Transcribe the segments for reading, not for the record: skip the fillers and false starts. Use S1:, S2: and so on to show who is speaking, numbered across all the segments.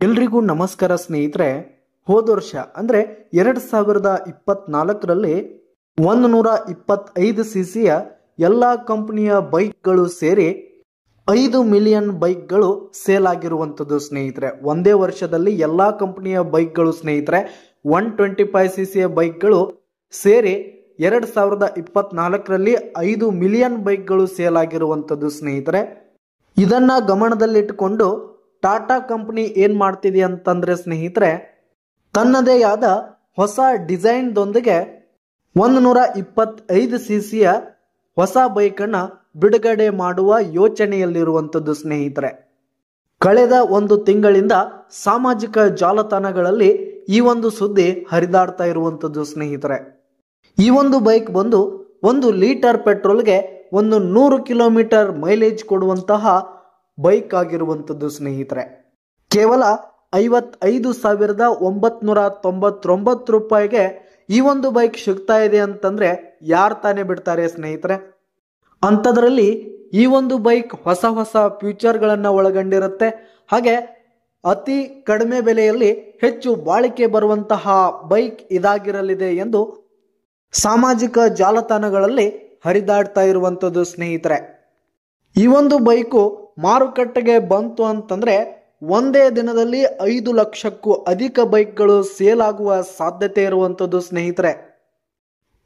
S1: ಎಲ್ರಿಗೂ ನಮಸ್ಕಾರ ಸ್ನೇಹಿತರೆ. ಹೋದ ವರ್ಷ ಅಂದ್ರೆ 2024ರಲ್ಲಿ 125 ಸಿಸಿಯ ಎಲ್ಲಾ ಕಂಪನಿಯ ಬೈಕ್ಗಳು ಸೇರಿ 5 ಮಿಲಿಯನ್ ಬೈಕ್ಗಳು ಸೇಲ್ ಆಗಿರುವಂತದ್ದು ಸ್ನೇಹಿತರೆ. ಒಂದೇ ವರ್ಷದಲ್ಲಿ ಎಲ್ಲಾ ಕಂಪನಿಯ ಬೈಕ್ಗಳು ಸ್ನೇಹಿತರೆ 125 ಸಿಸಿಯ ಬೈಕ್ಗಳು ಸೇರಿ 2024ರಲ್ಲಿ 5 ಮಿಲಿಯನ್ ಬೈಕ್ಗಳು ಸೇಲ್ ಆಗಿರುವಂತದ್ದು ಸ್ನೇಹಿತರೆ. ಇದನ್ನ ಗಮನದಲ್ಲಿಟ್ಟುಕೊಂಡು ಟಾಟಾ ಕಂಪನಿ ಏನ್ ಮಾಡ್ತಿದೆ ಅಂತಂದ್ರೆ ಸ್ನೇಹಿತರೆ, ತನ್ನದೇ ಆದ ಹೊಸ ಡಿಸೈನ್ ದೊಂದಿಗೆ 125 ಸಿಸಿಯ ಹೊಸ ಬೈಕ್ ಅನ್ನ ಬಿಡುಗಡೆ ಮಾಡುವ ಯೋಚನೆಯಲ್ಲಿರುವಂತದ್ದು ಸ್ನೇಹಿತರೆ. ಕಳೆದ ಒಂದು ತಿಂಗಳಿಂದ ಸಾಮಾಜಿಕ ಜಾಲತಾಣಗಳಲ್ಲಿ ಈ ಒಂದು ಸುದ್ದಿ ಹರಿದಾಡ್ತಾ ಇರುವಂತದ್ದು ಸ್ನೇಹಿತರೆ. ಈ ಒಂದು ಬೈಕ್ ಬಂದು 1 ಲೀಟರ್ ಪೆಟ್ರೋಲ್ಗೆ 100 ಕಿಲೋಮೀಟರ್ ಮೈಲೇಜ್ ಕೊಡುವಂತಹ ಬೈಕ್ ಆಗಿರುವಂತದ್ದು ಸ್ನೇಹಿತರೆ. ಕೇವಲ 55,999 ರೂಪಾಯಿಗೆ ಈ ಒಂದು ಬೈಕ್ ಸಿಗ್ತಾ ಇದೆ ಅಂತಂದ್ರೆ ಯಾರು ತಾನೇ ಬಿಡ್ತಾರೆ ಸ್ನೇಹಿತರೆ. ಅಂಥದ್ರಲ್ಲಿ ಈ ಒಂದು ಬೈಕ್ ಹೊಸ ಹೊಸ ಫ್ಯೂಚರ್ಗಳನ್ನ ಒಳಗೊಂಡಿರುತ್ತೆ. ಹಾಗೆ ಅತಿ ಕಡಿಮೆ ಬೆಲೆಯಲ್ಲಿ ಹೆಚ್ಚು ಬಾಳಿಕೆ ಬರುವಂತಹ ಬೈಕ್ ಇದಾಗಿರಲಿದೆ ಎಂದು ಸಾಮಾಜಿಕ ಜಾಲತಾಣಗಳಲ್ಲಿ ಹರಿದಾಡ್ತಾ ಇರುವಂತದ್ದು ಸ್ನೇಹಿತರೆ. ಈ ಒಂದು ಬೈಕು ಮಾರುಕಟ್ಟೆಗೆ ಬಂತು ಅಂತಂದ್ರೆ ಒಂದೇ ದಿನದಲ್ಲಿ 5 ಲಕ್ಷಕ್ಕೂ ಅಧಿಕ ಬೈಕ್ಗಳು ಸೇಲ್ ಆಗುವ ಸಾಧ್ಯತೆ ಇರುವಂತದ್ದು ಸ್ನೇಹಿತರೆ.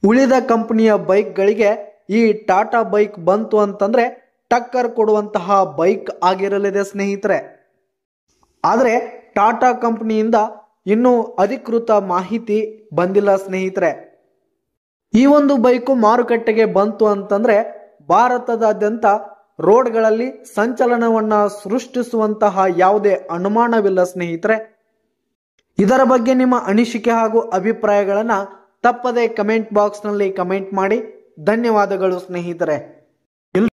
S1: ಉಳಿದ ಕಂಪನಿಯ ಬೈಕ್ಗಳಿಗೆ ಈ ಟಾಟಾ ಬೈಕ್ ಬಂತು ಅಂತಂದ್ರೆ ಟಕ್ಕರ್ ಕೊಡುವಂತಹ ಬೈಕ್ ಆಗಿರಲಿದೆ ಸ್ನೇಹಿತರೆ. ಆದರೆ ಟಾಟಾ ಕಂಪನಿಯಿಂದ ಇನ್ನೂ ಅಧಿಕೃತ ಮಾಹಿತಿ ಬಂದಿಲ್ಲ ಸ್ನೇಹಿತರೆ. ಈ ಒಂದು ಬೈಕು ಮಾರುಕಟ್ಟೆಗೆ ಬಂತು ಅಂತಂದ್ರೆ ಭಾರತದಾದ್ಯಂತ ರೋಡ್ಗಳಲ್ಲಿ ಸಂಚಲನವನ್ನ ಸೃಷ್ಟಿಸುವಂತಹ ಯಾವುದೇ ಅನುಮಾನವಿಲ್ಲ ಸ್ನೇಹಿತರೆ. ಇದರ ಬಗ್ಗೆ ನಿಮ್ಮ ಅನಿಸಿಕೆ ಹಾಗೂ ಅಭಿಪ್ರಾಯಗಳನ್ನ ತಪ್ಪದೆ ಕಮೆಂಟ್ ಬಾಕ್ಸ್ ನಲ್ಲಿ ಕಮೆಂಟ್ ಮಾಡಿ. ಧನ್ಯವಾದಗಳು ಸ್ನೇಹಿತರೆ.